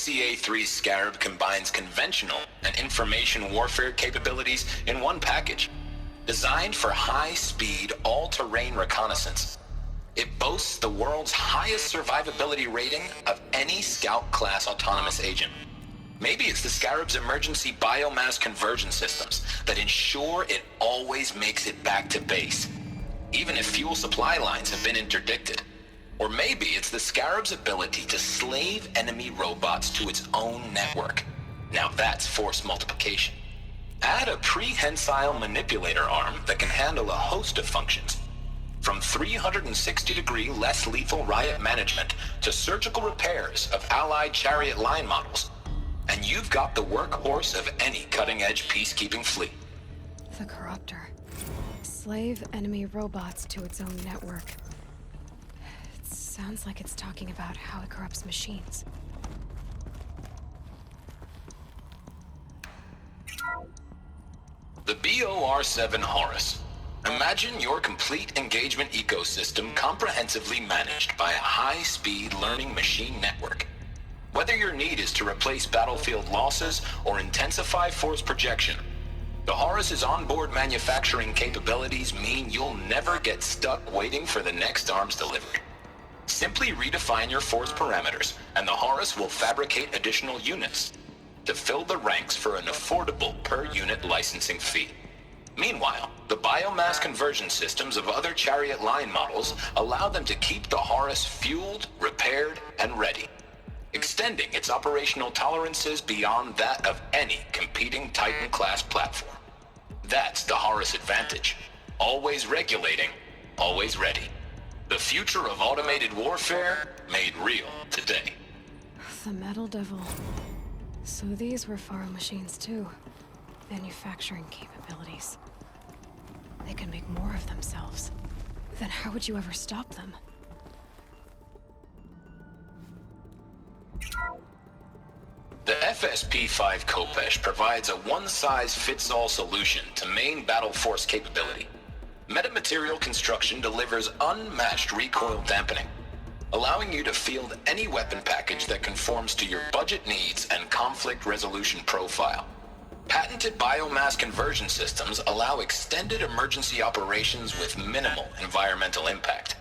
CA3 Scarab combines conventional and information warfare capabilities in one package. Designed for high-speed, all-terrain reconnaissance, it boasts the world's highest survivability rating of any Scout-class autonomous agent. Maybe it's the Scarab's emergency biomass conversion systems that ensure it always makes it back to base, even if fuel supply lines have been interdicted. Or maybe it's the Scarab's ability to slave enemy robots to its own network. Now that's force multiplication. Add a prehensile manipulator arm that can handle a host of functions, from 360-degree less lethal riot management to surgical repairs of Allied chariot line models, and you've got the workhorse of any cutting-edge peacekeeping fleet. The Corruptor. Slave enemy robots to its own network. It sounds like it's talking about how it corrupts machines. The BOR-7 Horus. Imagine your complete engagement ecosystem comprehensively managed by a high-speed learning machine network. Whether your need is to replace battlefield losses or intensify force projection, the Horus's onboard manufacturing capabilities mean you'll never get stuck waiting for the next arms delivery. Simply redefine your force parameters, and the Horus will fabricate additional units to fill the ranks for an affordable per-unit licensing fee. Meanwhile, the biomass conversion systems of other chariot line models allow them to keep the Horus fueled, repaired, and ready, extending its operational tolerances beyond that of any competing Titan-class platform. That's the Horus advantage. Always regulating, always ready. The future of automated warfare made real today. The Metal Devil. So these were Faro machines too. Manufacturing capabilities. They can make more of themselves. Then how would you ever stop them? The FSP-5 Khopesh provides a one-size-fits-all solution to main battle force capability. Metamaterial construction delivers unmatched recoil dampening, allowing you to field any weapon package that conforms to your budget needs and conflict resolution profile. Patented biomass conversion systems allow extended emergency operations with minimal environmental impact.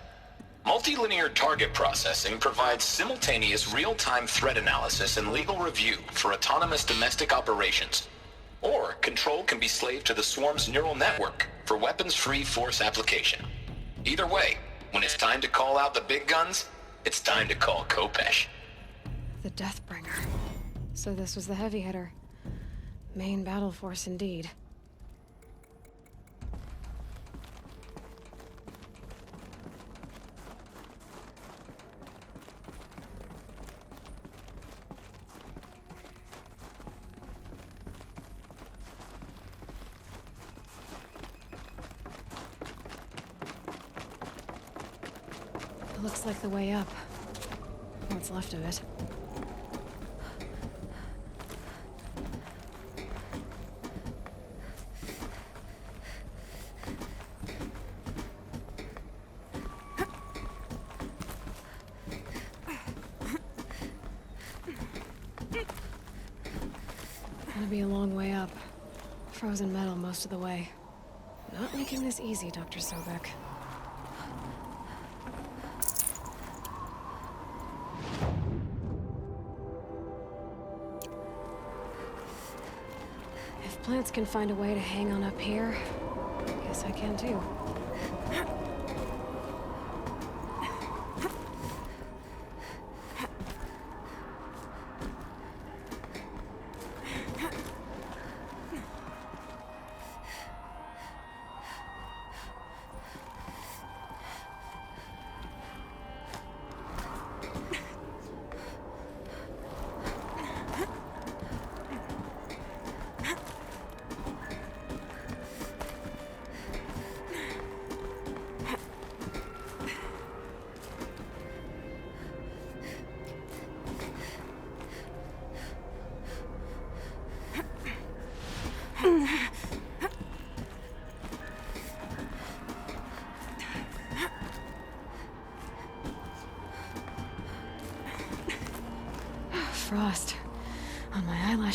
Multilinear target processing provides simultaneous real-time threat analysis and legal review for autonomous domestic operations. Or control can be slaved to the swarm's neural network for weapons-free force application. Either way, when it's time to call out the big guns, it's time to call Khopesh. The Deathbringer. So this was the heavy hitter. Main battle force indeed. Looks like the way up. What's left of it. Gonna be a long way up. Frozen metal most of the way. Not making this easy, Dr. Sobek. If plants can find a way to hang on up here, guess I can too.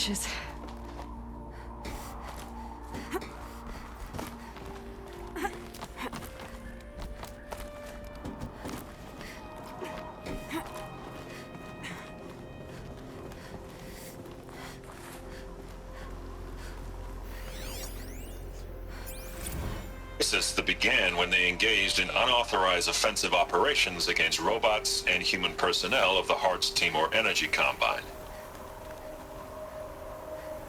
ashes. That began when they engaged in unauthorized offensive operations against robots and human personnel of the Hearts Timor Energy Combine.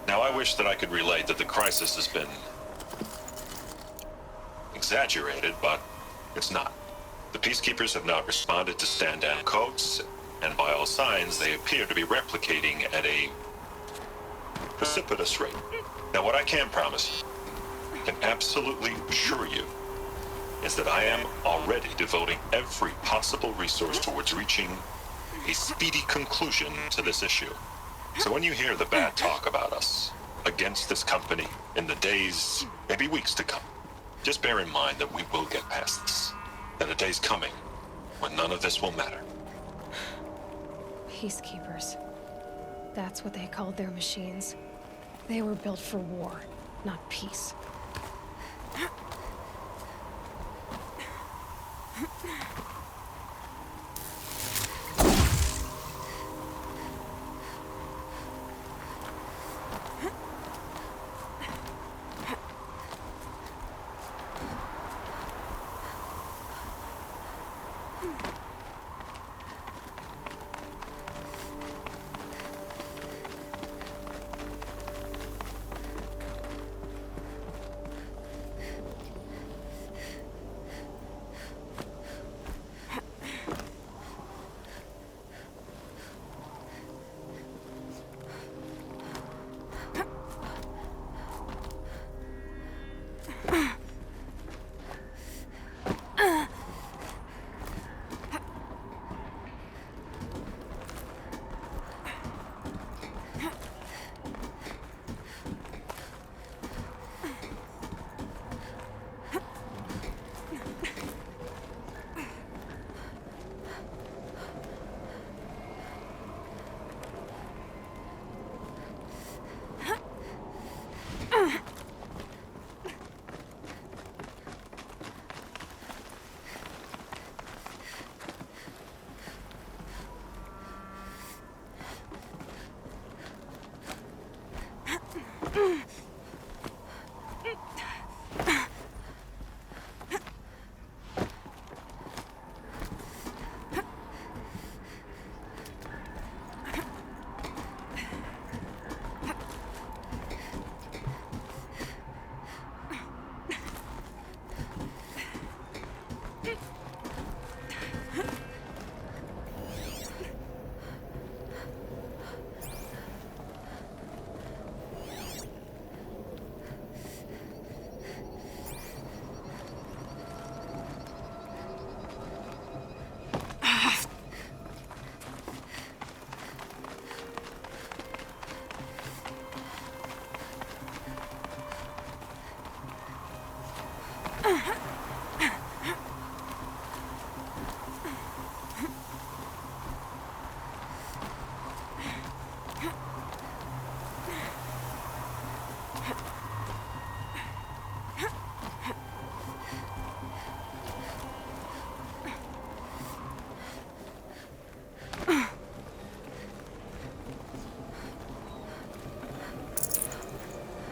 Now, I wish that I could relate that the crisis has been exaggerated, but it's not. The Peacekeepers have not responded to stand-down codes, and by all signs, they appear to be replicating at a precipitous rate. Now, what I can promise you, can absolutely assure you, is that I am already devoting every possible resource towards reaching a speedy conclusion to this issue. So when you hear the bad talk about us against this company in the days, maybe weeks to come, just bear in mind that we will get past this. That a day's coming when none of this will matter. Peacekeepers. That's what they called their machines. They were built for war, not peace.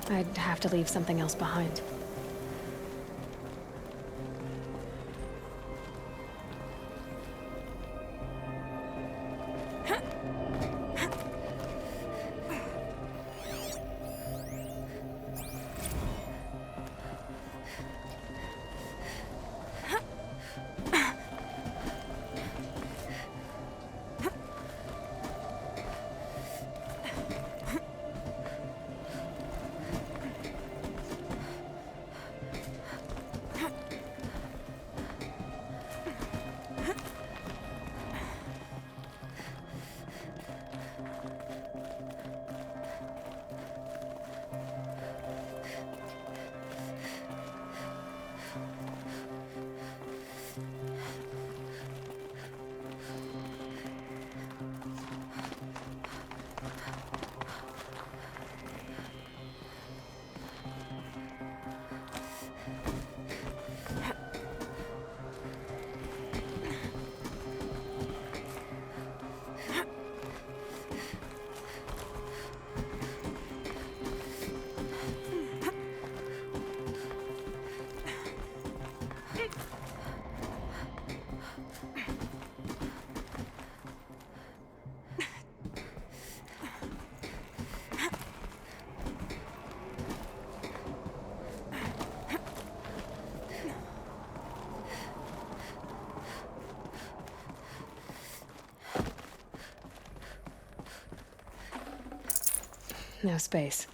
I'd have to leave something else behind. No space.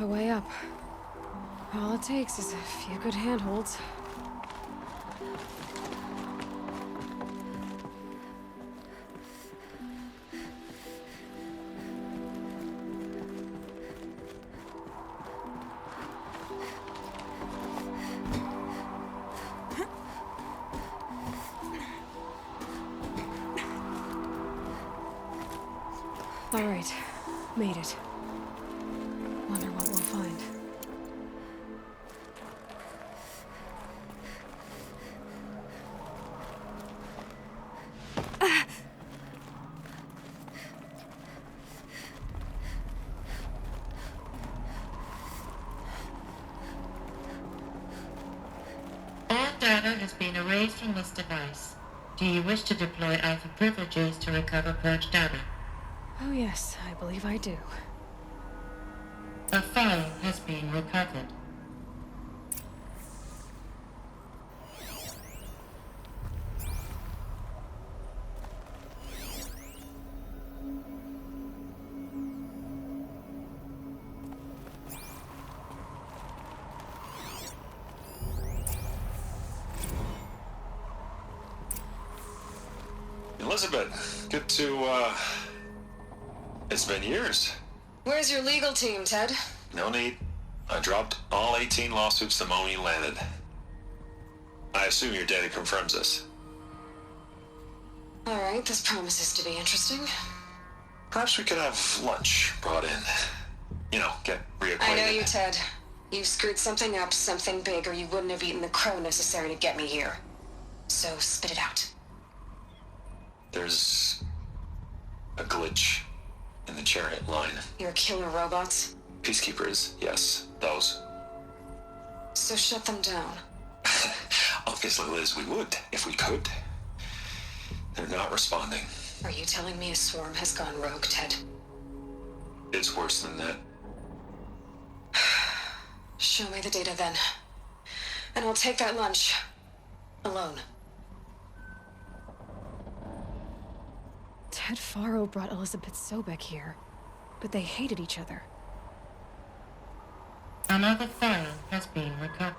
A way up. All it takes is a few good handholds. All right, made it. Wonder what we'll find. All data has been erased from this device. Do you wish to deploy Alpha privileges to recover purged data? Oh yes, I believe I do. A file has been recovered. Elizabeth, good to, It's been years. Where's your legal team, Ted? No need. I dropped all 18 lawsuits the moment you landed. I assume your data confirms this. All right, this promises to be interesting. Perhaps we could have lunch brought in. You know, get reacquainted. I know you, Ted. You screwed something up, something big, or you wouldn't have eaten the crow necessary to get me here. So spit it out. There's a glitch in the chariot line. Your killer robots? Peacekeepers, yes, those. So shut them down. Obviously, Liz, we would, if we could. They're not responding. Are you telling me a swarm has gone rogue, Ted? It's worse than that. Show me the data then. And I'll take that lunch. Alone. Ted Faro brought Elizabeth Sobek here, but they hated each other. Another file has been recovered.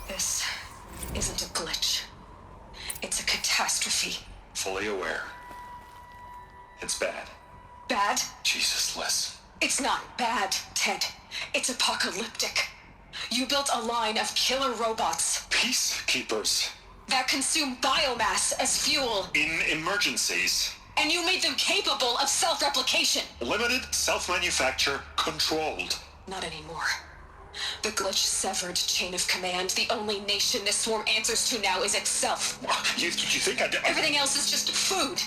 This isn't a glitch. It's bad. Bad? Jesus, Liz. It's not bad, Ted. It's apocalyptic. You built a line of killer robots Peacekeepers. that consume biomass as fuel, In emergencies. and you made them capable of self-replication. Limited, self-manufacture, controlled. Not anymore. The glitch severed chain of command. The only nation this swarm answers to now is itself. You think I... Everything else is just food.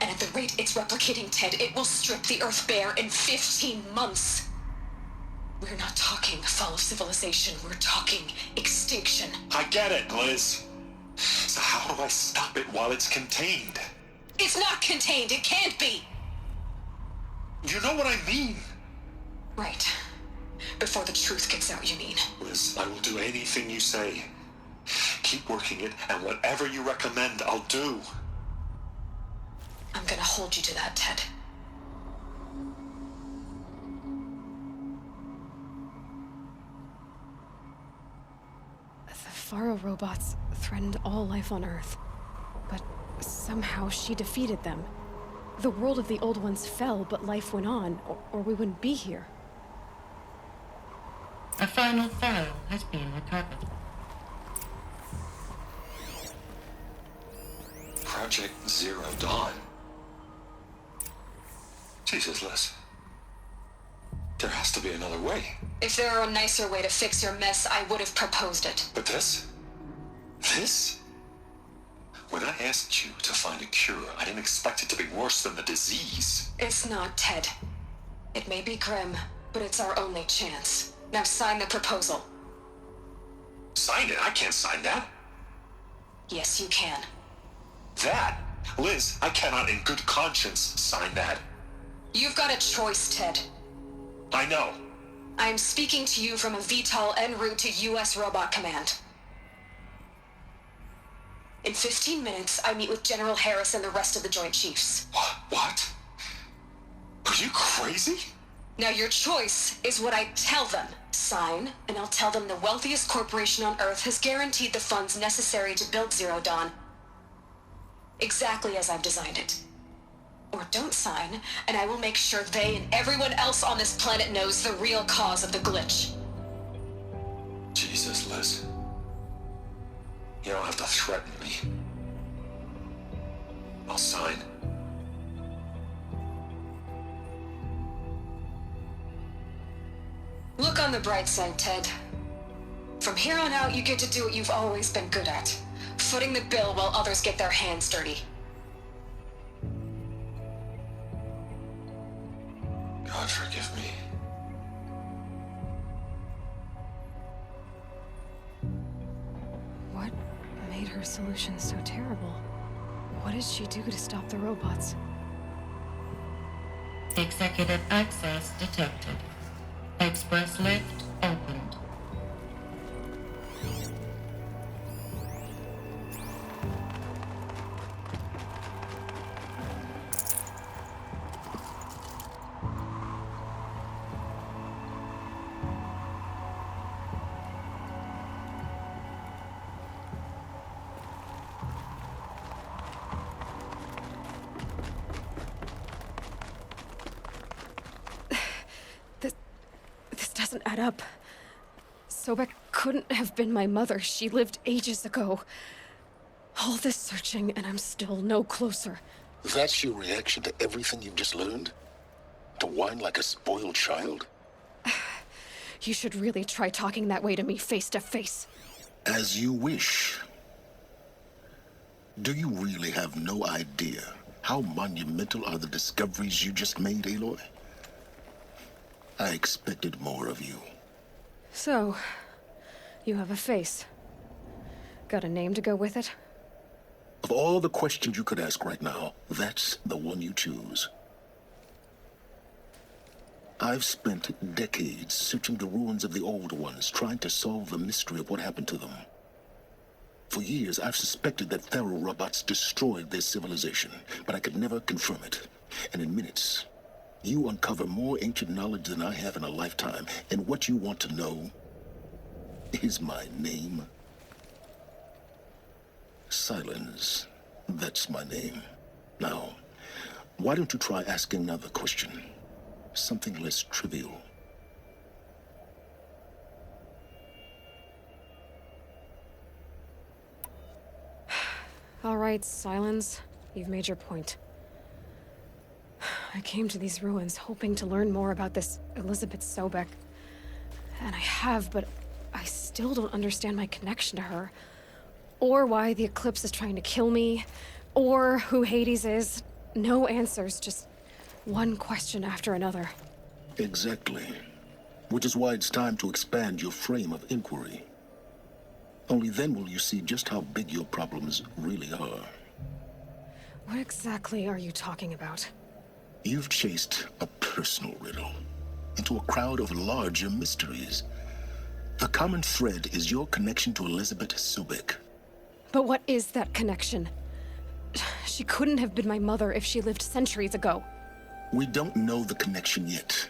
And at the rate it's replicating, Ted, it will strip the Earth bare in 15 months. We're not talking fall of civilization. We're talking extinction. I get it, Liz. So how do I stop it while it's contained? It's not contained. It can't be. You know what I mean? Right. Before the truth gets out, you mean? Liz, I will do anything you say. Keep working it, and whatever you recommend, I'll do. I'm gonna hold you to that, Ted. The Faro robots threatened all life on Earth. But somehow she defeated them. The world of the old ones fell, but life went on, or we wouldn't be here. A final file has been recovered. Project Zero Dawn. Jesus, Liz. There has to be another way. If there were a nicer way to fix your mess, I would have proposed it. But this? This? When I asked you to find a cure, I didn't expect it to be worse than the disease. It's not, Ted. It may be grim, but it's our only chance. Now sign the proposal. Sign it? I can't sign that. Yes, you can. That? Liz, I cannot in good conscience sign that. You've got a choice, Ted. I know. I am speaking to you from a VTOL en route to U.S. Robot Command. In 15 minutes, I meet with General Harris and the rest of the Joint Chiefs. What? Are you crazy? Now your choice is what I tell them. Sign, and I'll tell them the wealthiest corporation on Earth has guaranteed the funds necessary to build Zero Dawn. Exactly as I've designed it. Or don't sign, and I will make sure they and everyone else on this planet knows the real cause of the glitch. Jesus, Liz. You don't have to threaten me. I'll sign. Look on the bright side, Ted. From here on out, you get to do what you've always been good at. Footing the bill while others get their hands dirty. God forgive me. What made her solution so terrible? What did she do to stop the robots? Executive access detected. Express lift opened. This doesn't add up. Sobek couldn't have been my mother. She lived ages ago. All this searching, and I'm still no closer. That's your reaction to everything you've just learned? To whine like a spoiled child? You should really try talking that way to me face to face. As you wish. Do you really have no idea how monumental are the discoveries you just made, Aloy? I expected more of you. So, you have a face. Got a name to go with it? Of all the questions you could ask right now, that's the one you choose. I've spent decades searching the ruins of the old ones, trying to solve the mystery of what happened to them. For years, I've suspected that Faro robots destroyed their civilization, but I could never confirm it. And in minutes, you uncover more ancient knowledge than I have in a lifetime, and what you want to know is my name. Silence. That's my name. Now, Why don't you try asking another question? Something less trivial. All right, Silence. You've made your point. I came to these ruins hoping to learn more about this Elizabeth Sobek. And I have, but I still don't understand my connection to her. Or why the Eclipse is trying to kill me. Or who Hades is. No answers, just one question after another. Exactly. Which is why it's time to expand your frame of inquiry. Only then will you see just how big your problems really are. What exactly are you talking about? You've chased a personal riddle into a crowd of larger mysteries. The common thread is your connection to Elizabeth Sobek. But what is that connection? She couldn't have been my mother if she lived centuries ago. We don't know the connection yet.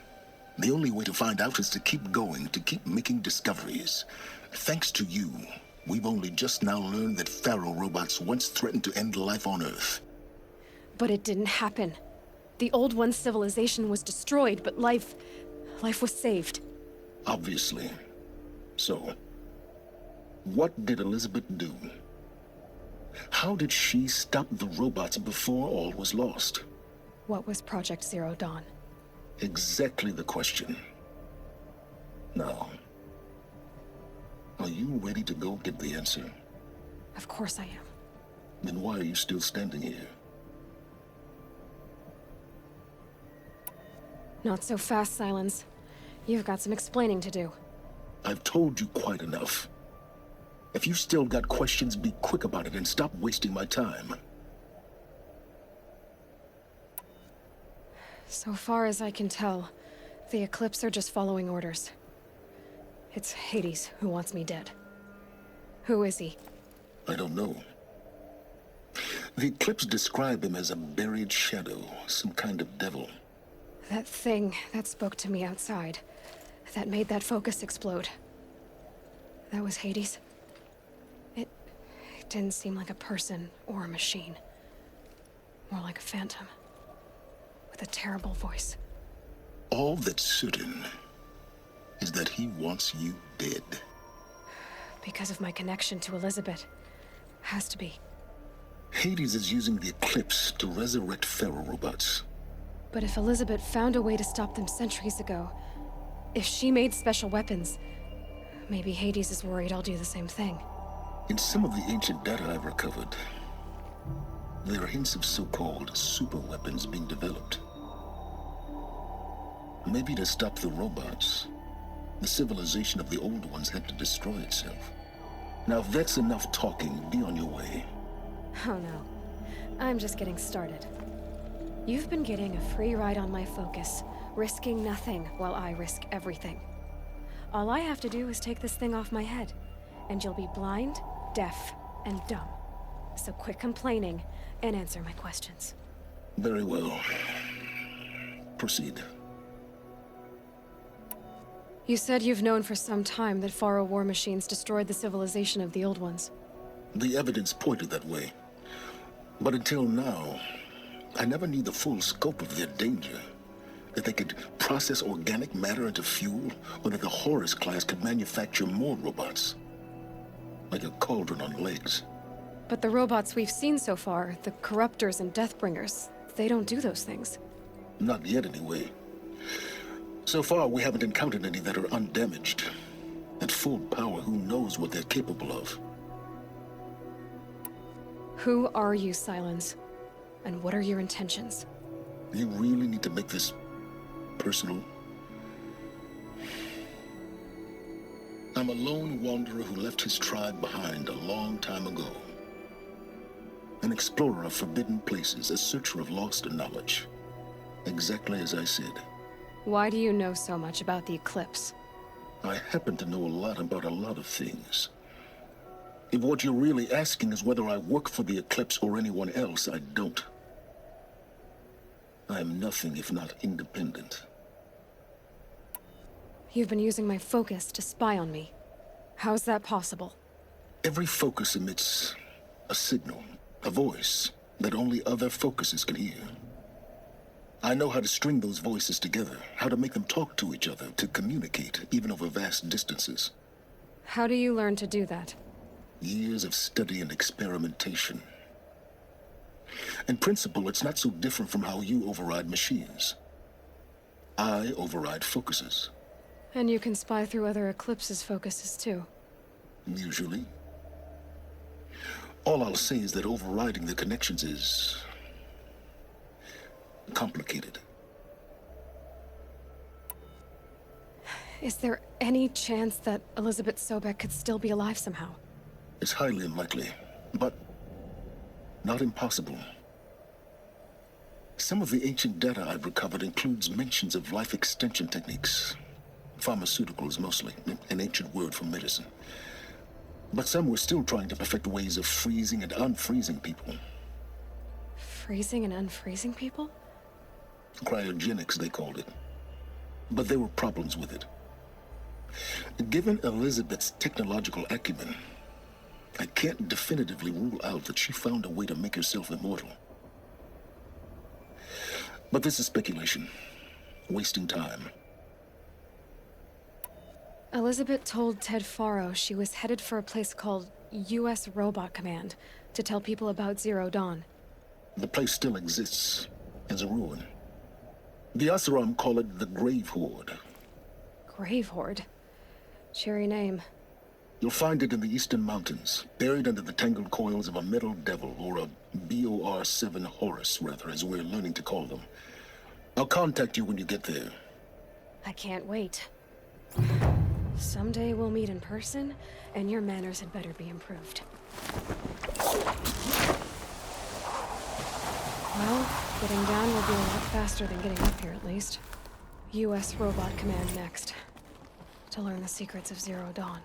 The only way to find out is to keep going, to keep making discoveries. Thanks to you, we've only just now learned that Pharaoh robots once threatened to end life on Earth. But it didn't happen. The Old One's civilization was destroyed, but life was saved. Obviously. So, what did Elizabeth do? How did she stop the robots before all was lost? What was Project Zero Dawn? Exactly the question. Now, are you ready to go get the answer? Of course I am. Then why are you still standing here? Not so fast, Silence. You've got some explaining to do. I've told you quite enough. If you've still got questions, be quick about it and stop wasting my time. So far as I can tell, the Eclipse are just following orders. It's Hades who wants me dead. Who is he? I don't know. The Eclipse describe him as a buried shadow, some kind of devil. That thing that spoke to me outside, that made that focus explode. That was Hades? It didn't seem like a person or a machine. More like a phantom. With a terrible voice. All that's certain is that he wants you dead. Because of my connection to Elizabeth. Has to be. Hades is using the Eclipse to resurrect Pharaoh robots. But if Elizabeth found a way to stop them centuries ago, if she made special weapons, maybe Hades is worried I'll do the same thing. In some of the ancient data I've recovered, there are hints of so-called super weapons being developed. Maybe to stop the robots, the civilization of the old ones had to destroy itself. Now if that's enough talking, be on your way. Oh no. I'm just getting started. You've been getting a free ride on my focus, risking nothing while I risk everything. All I have to do is take this thing off my head, and you'll be blind, deaf, and dumb. So quit complaining and answer my questions. Very well. Proceed. You said you've known for some time that Pharaoh war machines destroyed the civilization of the Old Ones. The evidence pointed that way. But until now, I never knew the full scope of their danger. That they could process organic matter into fuel, or that the Horus class could manufacture more robots. Like a cauldron on legs. But the robots we've seen so far, the Corruptors and Deathbringers, they don't do those things. Not yet, anyway. So far, we haven't encountered any that are undamaged. At full power, who knows what they're capable of? Who are you, Silence? And what are your intentions? You really need to make this personal? I'm a lone wanderer who left his tribe behind a long time ago. An explorer of forbidden places, a searcher of lost knowledge. Exactly as I said. Why do you know so much about the Eclipse? I happen to know a lot about a lot of things. If what you're really asking is whether I work for the Eclipse or anyone else, I don't. I am nothing if not independent. You've been using my focus to spy on me. How's that possible? Every focus emits a signal, a voice that only other focuses can hear. I know how to string those voices together, how to make them talk to each other, to communicate, even over vast distances. How do you learn to do that? Years of study and experimentation. In principle, it's not so different from how you override machines. I override focuses. And you can spy through other Eclipse's focuses too. Usually. All I'll say is that overriding the connections is complicated. Is there any chance that Elizabeth Sobek could still be alive somehow? It's highly unlikely, but not impossible. Some of the ancient data I've recovered includes mentions of life extension techniques. Pharmaceuticals mostly, an ancient word for medicine. But some were still trying to perfect ways of freezing and unfreezing people. Freezing and unfreezing people? Cryogenics, they called it. But there were problems with it. Given Elizabeth's technological acumen, I can't definitively rule out that she found a way to make herself immortal. But this is speculation. Wasting time. Elizabeth told Ted Faro she was headed for a place called U.S. Robot Command to tell people about Zero Dawn. The place still exists as a ruin. The Asaram call it the Grave Horde. Grave Horde? Cheery name. You'll find it in the Eastern Mountains, buried under the tangled coils of a metal devil, or a BOR-7 Horus, rather, as we're learning to call them. I'll contact you when you get there. I can't wait. Someday we'll meet in person, and your manners had better be improved. Well, getting down will be a lot faster than getting up here, at least. U.S. Robot Command next. To learn the secrets of Zero Dawn.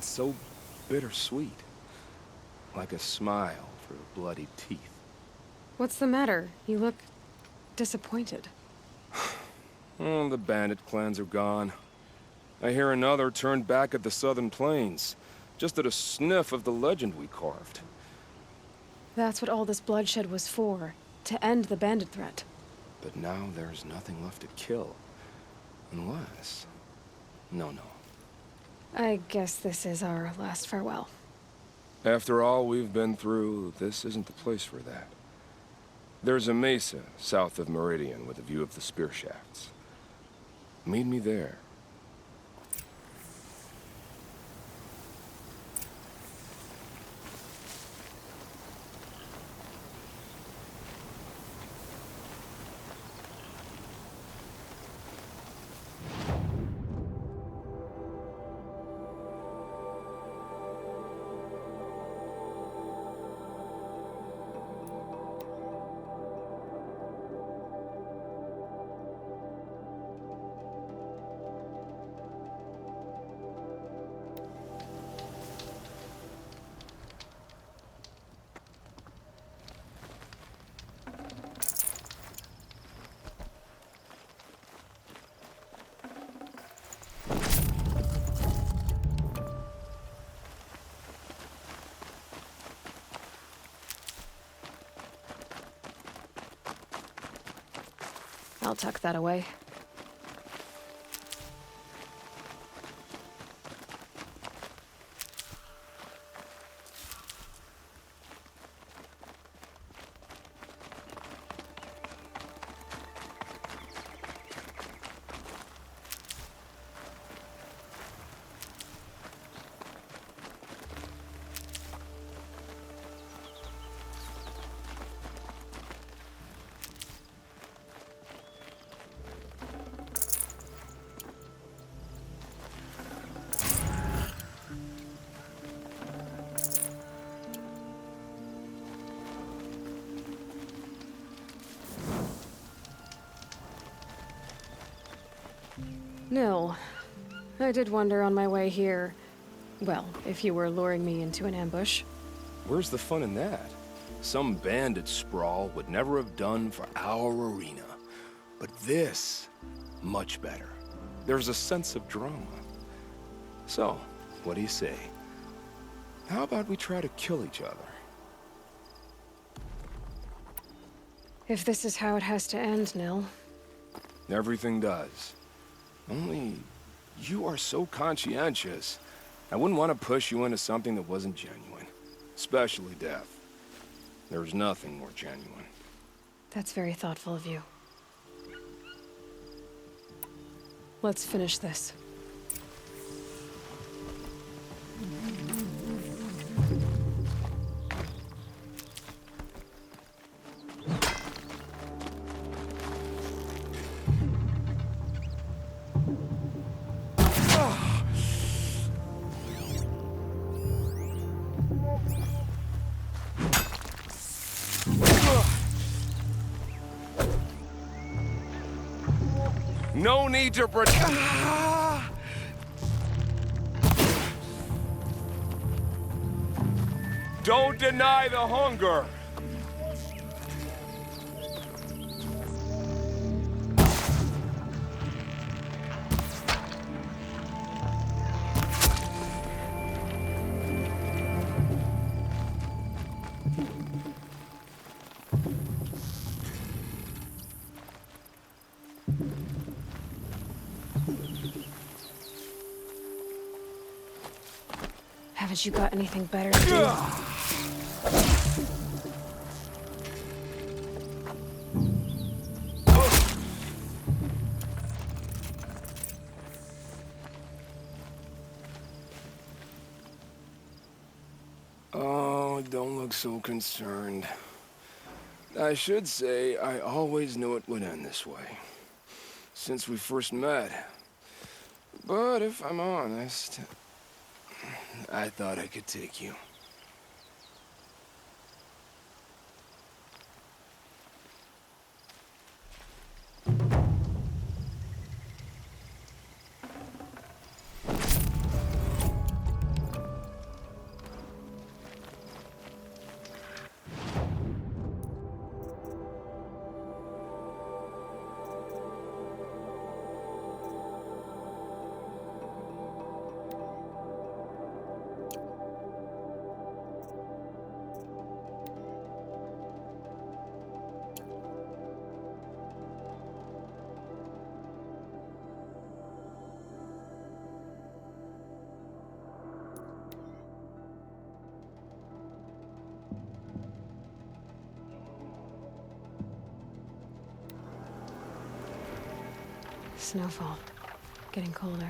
It's so bittersweet. Like a smile for bloody teeth. What's the matter? You look disappointed. Oh, the bandit clans are gone. I hear another turned back at the southern plains, just at a sniff of the legend we carved. That's what all this bloodshed was for, to end the bandit threat. But now there's nothing left to kill. Unless... No. I guess this is our last farewell. After all we've been through, this isn't the place for that. There's a mesa south of Meridian with a view of the spear shafts. Meet me there. I'll tuck that away. Nil. I did wonder on my way here. Well, if you were luring me into an ambush. Where's the fun in that? Some bandit sprawl would never have done for our arena. But this, much better. There's a sense of drama. So, what do you say? How about we try to kill each other? If this is how it has to end, Nil. Everything does. Only, you are so conscientious. I wouldn't want to push you into something that wasn't genuine. Especially death. There's nothing more genuine. That's very thoughtful of you. Let's finish this. No need to pretend. Don't deny the hunger. Haven't you got anything better to do? Oh, don't look so concerned. I should say, I always knew it would end this way. Since we first met. But if I'm honest, I thought I could take you. Snowfall. Getting colder.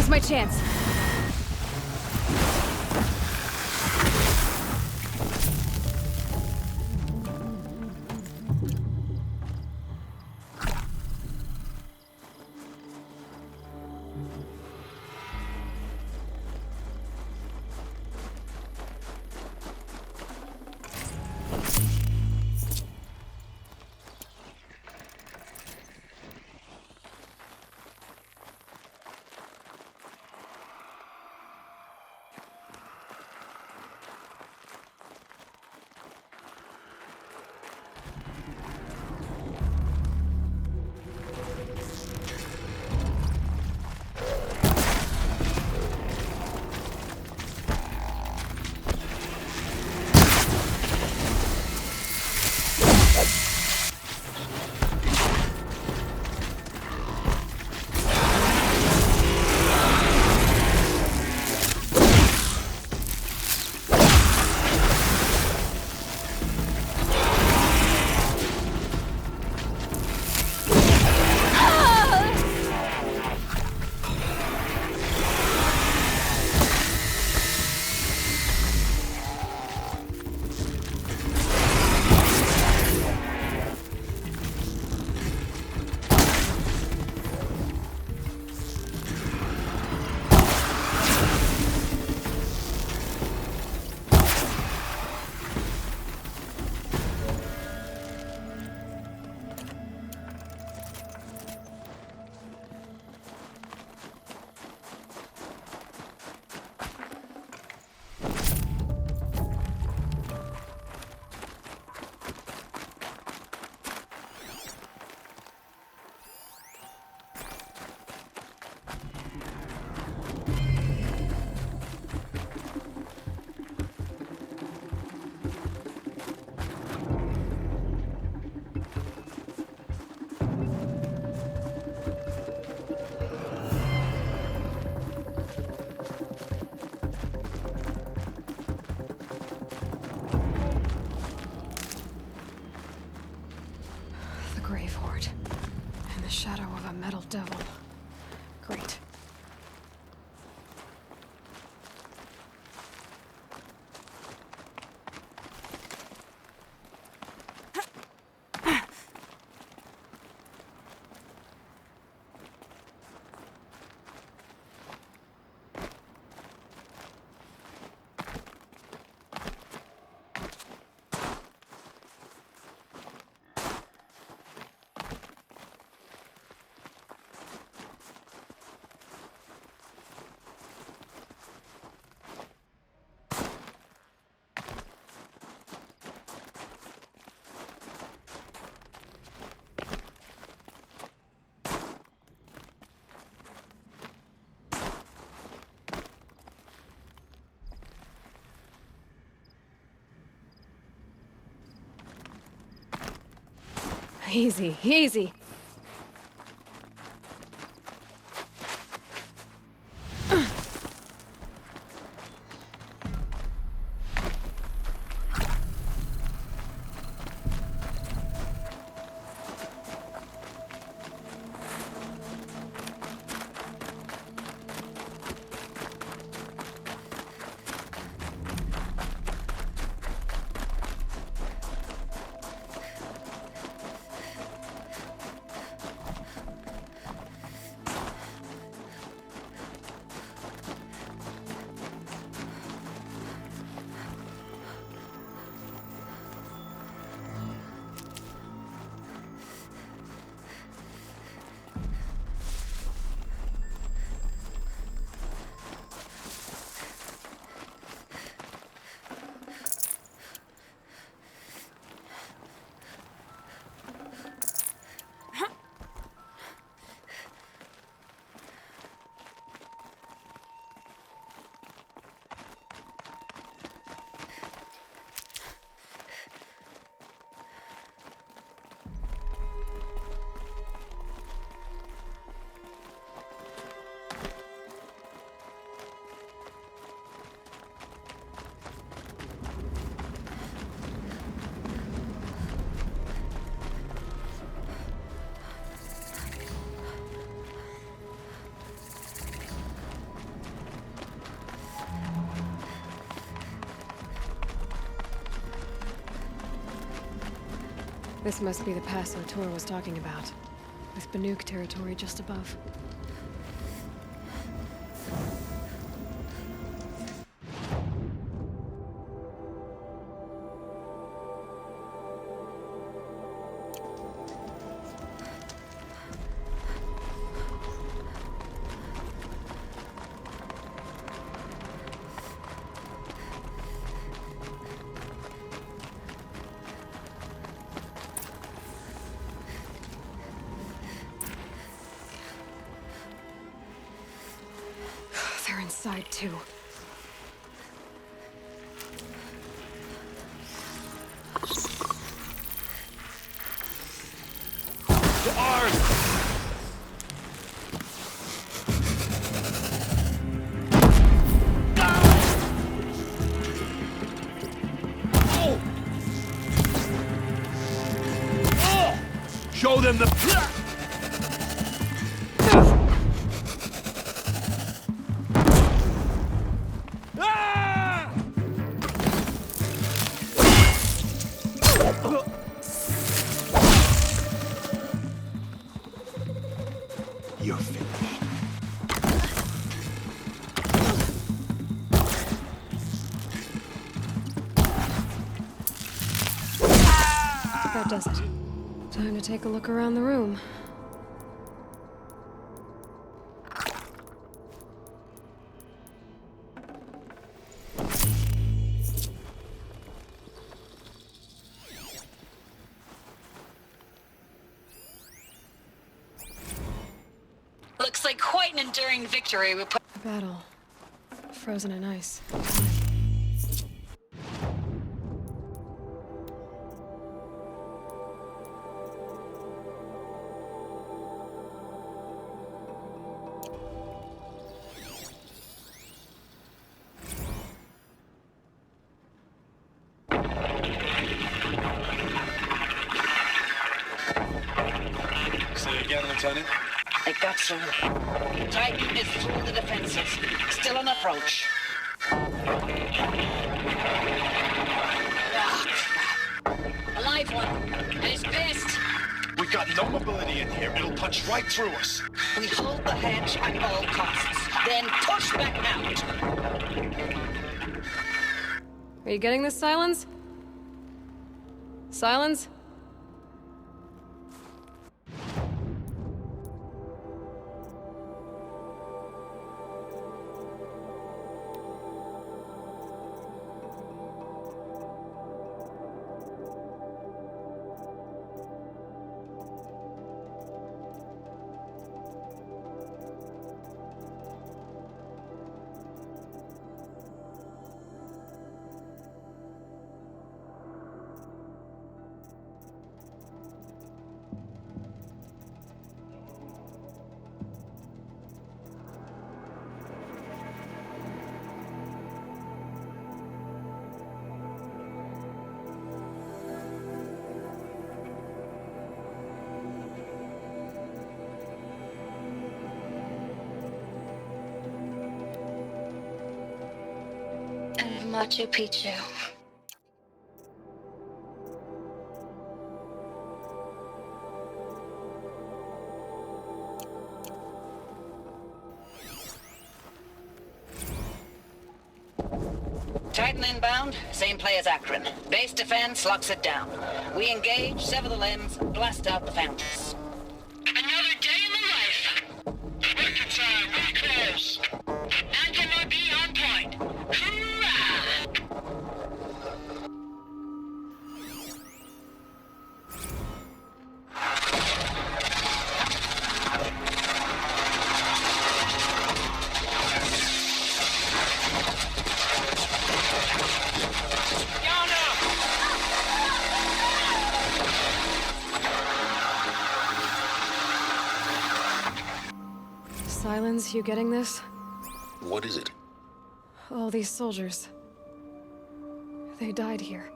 Now's my chance. devil. Great. Easy, easy. This must be the pass O'Tor was talking about, with Banuk territory just above. They're inside too. To ours! Show them the... You're finished. That does it. Time to take a look around the room. Looks like quite an enduring victory we put. Battle. Frozen in ice. Say again, Lieutenant. I got through. Titan is through the defenses. Still on approach. Ah, crap. A live one. And it's pissed. We got no mobility in here. It'll punch right through us. We hold the hedge at all costs. Then push back out. Are you getting this, Silence? Silence? Machu Picchu. Titan inbound, same play as Akron. Base defense locks it down. We engage, sever the limbs, blast out the fountains. Another day in the life. Record time, really close. Anthem will be on point. Hoorah! Silence, you getting this? What is it? All these soldiers. They died here.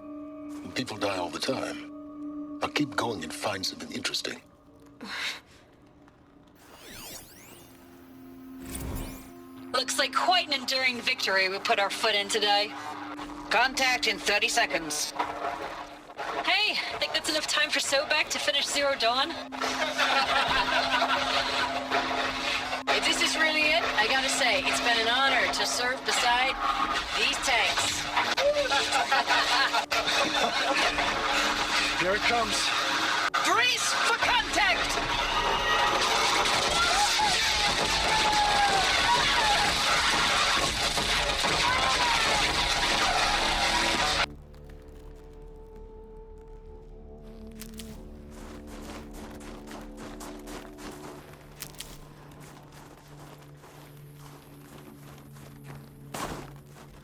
People die all the time. Now keep going and find something interesting. Looks like quite an enduring victory we put our foot in today. Contact in 30 seconds. Hey, think that's enough time for Sobek to finish Zero Dawn? If this is really it, I gotta say, it's been an honor to serve beside these tanks. Here it comes. Brace for contact!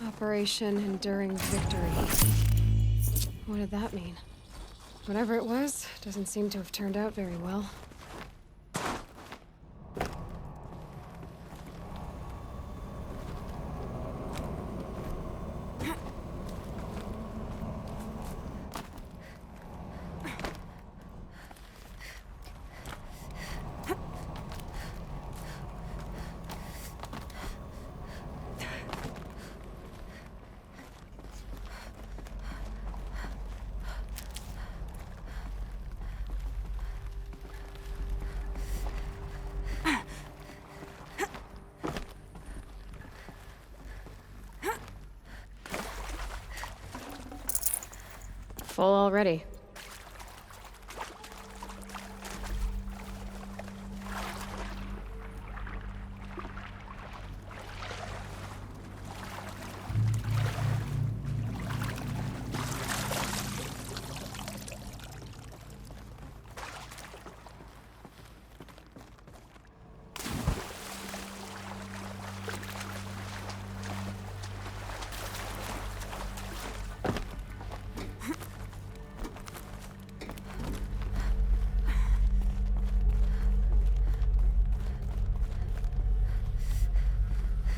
Operation Enduring Victory. What did that mean? Whatever it was, doesn't seem to have turned out very well. Full already.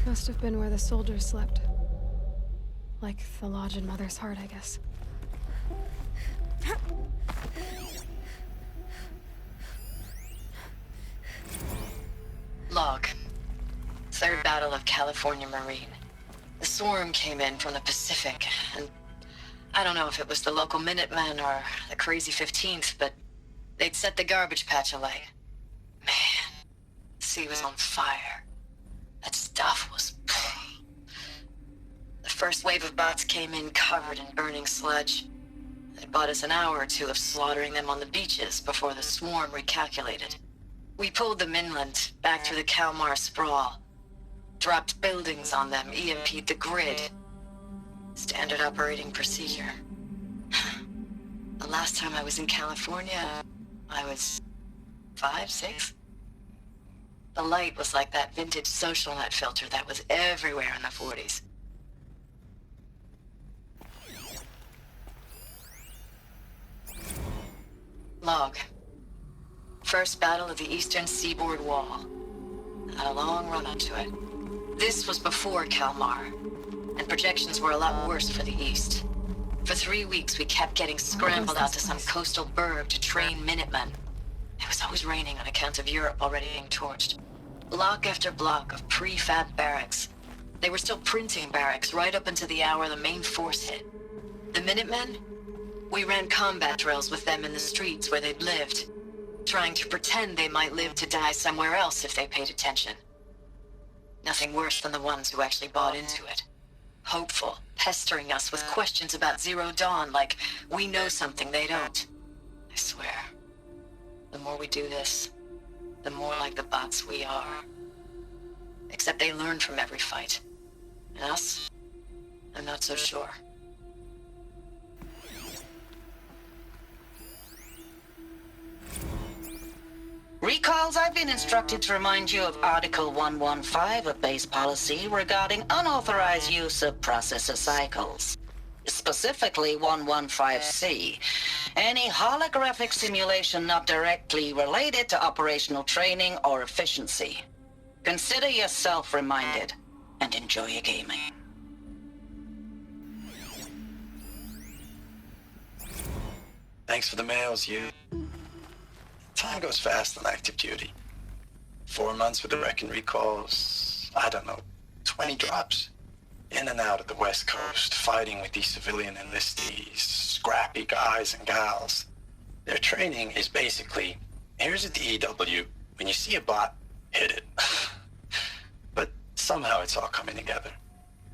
Must have been where the soldiers slept. Like the lodge in Mother's Heart, I guess. Log. Third Battle of California Marine. The swarm came in from the Pacific, and I don't know if it was the local Minutemen or the crazy 15th, but they'd set the garbage patch alight. Man, the sea was on fire. That stuff was... The first wave of bots came in covered in burning sludge. They bought us an hour or two of slaughtering them on the beaches before the swarm recalculated. We pulled them inland, back through the Kalmar sprawl. Dropped buildings on them, EMP'd the grid. Standard operating procedure. The last time I was in California, I was 5, 6? The light was like that vintage social net filter that was everywhere in the 40s. Log. First battle of the eastern seaboard wall. Had a long run up to it. This was before Kalmar, and projections were a lot worse for the east. For 3 weeks, we kept getting scrambled out to some coastal burg to train Minutemen. It was always raining on account of Europe already being torched. Block after block of prefab barracks. They were still printing barracks right up until the hour the main force hit. The Minutemen? We ran combat drills with them in the streets where they'd lived, trying to pretend they might live to die somewhere else if they paid attention. Nothing worse than the ones who actually bought into it. Hopeful, pestering us with questions about Zero Dawn like we know something they don't. I swear, the more we do this, the more like the bots we are. Except they learn from every fight. And us? I'm not so sure. Recalls, I've been instructed to remind you of Article 115 of base policy regarding unauthorized use of processor cycles. Specifically 115C. Any holographic simulation not directly related to operational training or efficiency. Consider yourself reminded, and enjoy your gaming. Thanks for the mails, you. Time goes fast on active duty. 4 months with the Reckon recalls, I don't know, 20 drops. In and out of the West Coast, fighting with these civilian enlistees, scrappy guys and gals. Their training is basically, here's a DEW, when you see a bot, hit it. But somehow it's all coming together.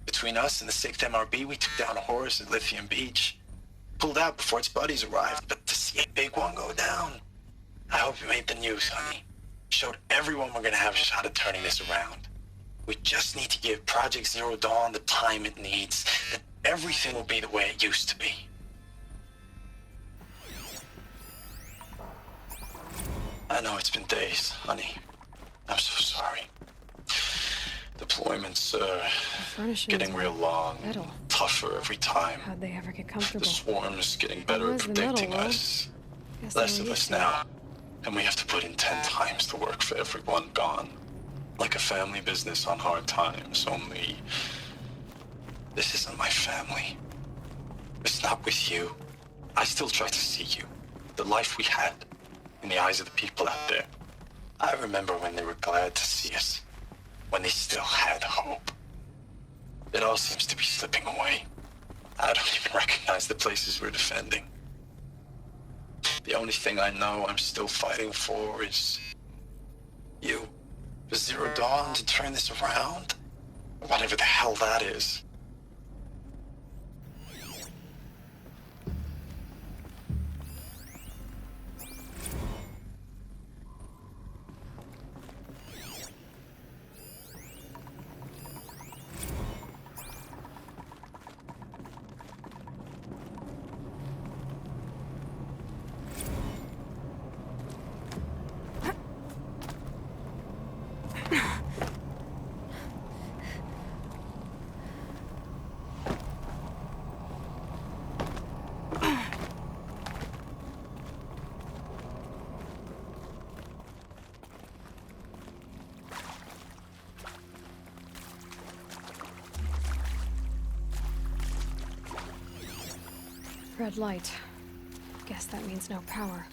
Between us and the 6th MRB, we took down a horse at Lithium Beach. Pulled out before its buddies arrived, but to see a big one go down, I hope you made the news, honey. Showed everyone we're gonna have a shot at turning this around. We just need to give Project Zero Dawn the time it needs, then everything will be the way it used to be. I know it's been days, honey. I'm so sorry. Deployments getting real long, tougher every time. How'd they ever get comfortable? The swarm's getting better at predicting us. Less of us now. And we have to put in 10 times the work for everyone gone. Like a family business on hard times, only... This isn't my family. It's not with you. I still try to see you. The life we had. In the eyes of the people out there. I remember when they were glad to see us. When they still had hope. It all seems to be slipping away. I don't even recognize the places we're defending. The only thing I know I'm still fighting for is... you. For Zero Dawn to turn this around? Whatever the hell that is. Red light. Guess that means no power.